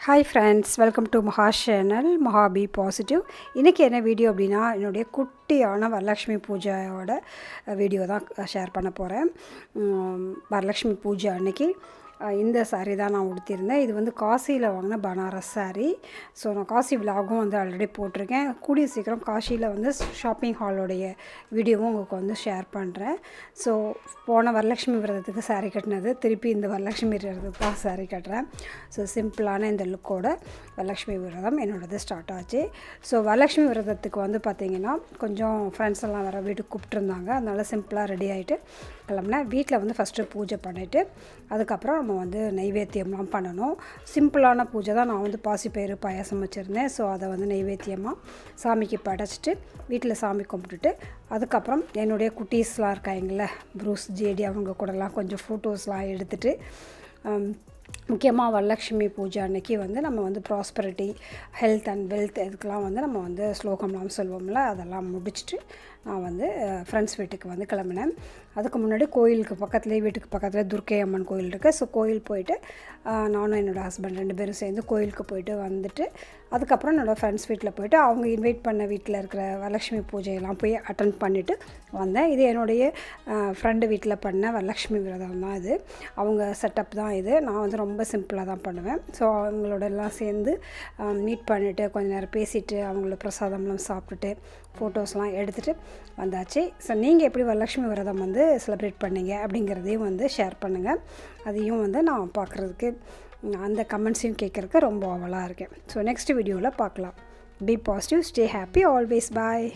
Hi friends, welcome to Maha channel. Maha be positive. இன்றைக்கி என்ன video அப்படின்னா, என்னுடைய குட்டியான வரலட்சுமி பூஜையோட வீடியோ தான் ஷேர் பண்ண போகிறேன். வரலட்சுமி பூஜை அன்னைக்கு இந்த சாரீ தான் நான் உடுத்தியிருந்தேன். இது வந்து காசியில் வாங்கின பனாரஸ் சாரீ. ஸோ நான் காசி விலாகும் வந்து ஆல்ரெடி போட்டிருக்கேன். கூடிய சீக்கிரம் காசியில் வந்து ஷாப்பிங் ஹாலோடைய வீடியோவும் உங்களுக்கு வந்து ஷேர் பண்ணுறேன். ஸோ போன வரலட்சுமி விரதத்துக்கு சாரீ கட்டினது, திருப்பி இந்த வரலட்சுமி விரதத்துக்கு தான் சாரீ கட்டுறேன். ஸோ சிம்பிளான இந்த லுக்கோட வரலட்சுமி விரதம் என்னோடது ஸ்டார்ட் ஆச்சு. ஸோ வரலட்சுமி விரதத்துக்கு வந்து பார்த்திங்கன்னா கொஞ்சம் ஃப்ரெண்ட்ஸ் எல்லாம் வேறு வீட்டுக்கு கூப்பிட்ருந்தாங்க. அதனால் சிம்பிளாக ரெடி ஆகிட்டு கிளம்புனேன். வீட்டில் வந்து ஃபஸ்ட்டு பூஜை பண்ணிவிட்டு அதுக்கப்புறம் நம்ம வந்து நைவேத்தியம்லாம் பண்ணணும். சிம்பிளான பூஜை தான். நான் வந்து பாசிப்பயிறு பாயாசம் வச்சுருந்தேன். ஸோ அதை வந்து நைவேத்தியமாக சாமிக்கு படைச்சிட்டு வீட்டில் சாமி கும்பிட்டுட்டு அதுக்கப்புறம் என்னுடைய குட்டீஸ்லாம் இருக்காங்கள, ப்ரூஸ், ஜேடி, அவங்க கூடலாம் கொஞ்சம் ஃபோட்டோஸ்லாம் எடுத்துகிட்டு முக்கியமாக வரலட்சுமி பூஜை அன்றைக்கி வந்து நம்ம வந்து ப்ராஸ்பரிட்டி, ஹெல்த் அண்ட் வெல்த் இதுக்கெலாம் வந்து நம்ம வந்து ஸ்லோகம்லாம் சொல்லுவோம்ல, அதெல்லாம் முடிச்சுட்டு நான் வந்து ஃப்ரெண்ட்ஸ் வீட்டுக்கு வந்து கிளம்பினேன். அதுக்கு முன்னாடி கோயிலுக்கு பக்கத்துலேயே, வீட்டுக்கு பக்கத்தில் துர்க்கை அம்மன் கோயில் இருக்குது. ஸோ கோயில் போயிட்டு நானும் என்னோடய ஹஸ்பண்ட் 2 பேரும் சேர்ந்து கோயிலுக்கு போயிட்டு வந்துட்டு அதுக்கப்புறம் என்னோடய ஃப்ரெண்ட்ஸ் வீட்டில் போயிட்டு அவங்க இன்வைட் பண்ண வீட்டில் இருக்கிற வரலட்சுமி பூஜையெல்லாம் போய் அட்டன் பண்ணிவிட்டு வந்தேன். இது என்னுடைய ஃப்ரெண்டு வீட்டில் பண்ண வரலட்சுமி விரதம் தான். இது அவங்க செட்டப் தான். இது நான் வந்து ரொம்ப சிம்பிளாக தான் பண்ணுவேன். ஸோ அவங்களோட எல்லாம் சேர்ந்து மீட் பண்ணிவிட்டு கொஞ்சம் நேரம் பேசிவிட்டு அவங்களோட பிரசாதம்லாம் சாப்பிட்டுட்டு ஃபோட்டோஸ்லாம் எடுத்துகிட்டு வந்தாச்சு. ஸோ நீங்கள் எப்படி வரலட்சுமி விரதம் வந்து செலிப்ரேட் பண்ணீங்க அப்படிங்கிறதையும் வந்து ஷேர் பண்ணுங்கள். அதையும் வந்து நான் பார்க்குறதுக்கு, அந்த கமெண்ட்ஸையும் கேட்குறதுக்கு ரொம்ப ஆவலாக இருக்கேன். ஸோ நெக்ஸ்ட் வீடியோவில் பார்க்கலாம். Be positive, stay happy always. Bye.